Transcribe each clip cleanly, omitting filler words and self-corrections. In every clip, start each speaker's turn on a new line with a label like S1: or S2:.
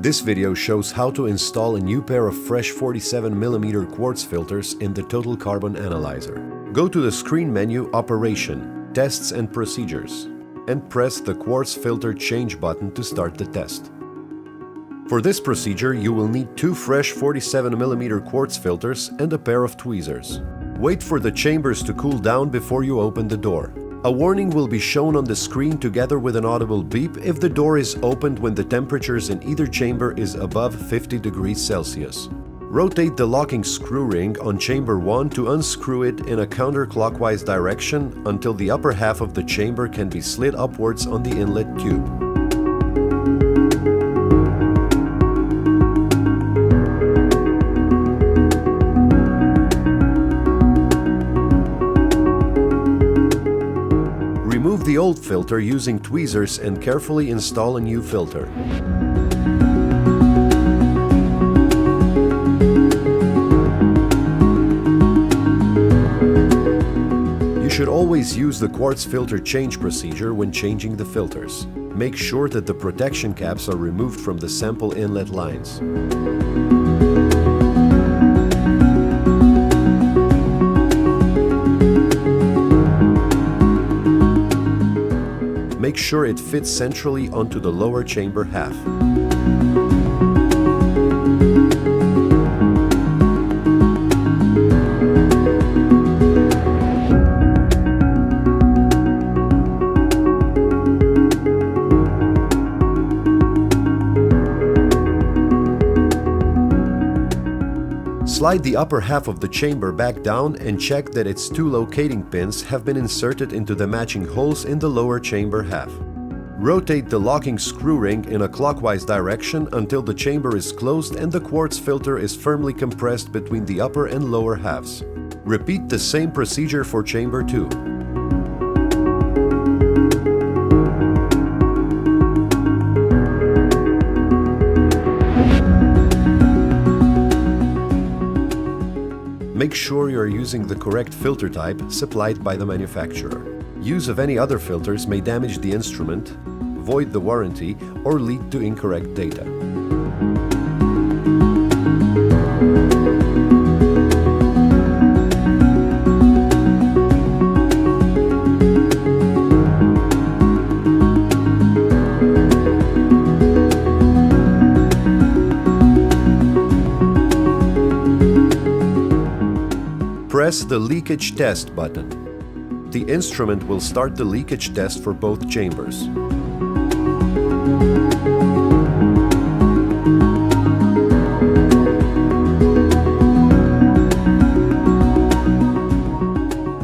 S1: This video shows how to install a new pair of fresh 47mm quartz filters in the Total Carbon Analyzer. Go to the screen menu Operation, Tests and Procedures, and press the Quartz Filter Change button to start the test. For this procedure, you will need two fresh 47mm quartz filters and a pair of tweezers. Wait for the chambers to cool down before you open the door. A warning will be shown on the screen together with an audible beep if the door is opened when the temperatures in either chamber is above 50 degrees Celsius. Rotate the locking screw ring on chamber 1 to unscrew it in a counterclockwise direction until the upper half of the chamber can be slid upwards on the inlet tube. Remove the old filter using tweezers and carefully install a new filter. You should always use the quartz filter change procedure when changing the filters. Make sure that the protection caps are removed from the sample inlet lines. Make sure it fits centrally onto the lower chamber half. Slide the upper half of the chamber back down and check that its two locating pins have been inserted into the matching holes in the lower chamber half. Rotate the locking screw ring in a clockwise direction until the chamber is closed and the quartz filter is firmly compressed between the upper and lower halves. Repeat the same procedure for chamber 2. Make sure you are using the correct filter type supplied by the manufacturer. Use of any other filters may damage the instrument, void the warranty, or lead to incorrect data. Press the leakage test button. The instrument will start the leakage test for both chambers.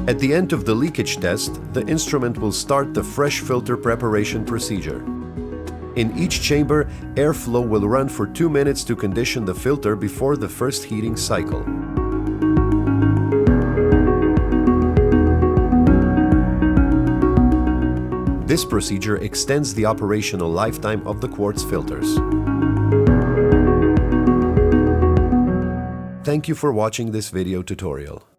S1: At the end of the leakage test, the instrument will start the fresh filter preparation procedure. In each chamber, airflow will run for 2 minutes to condition the filter before the first heating cycle. This procedure extends the operational lifetime of the quartz filters. Thank you for watching this video tutorial.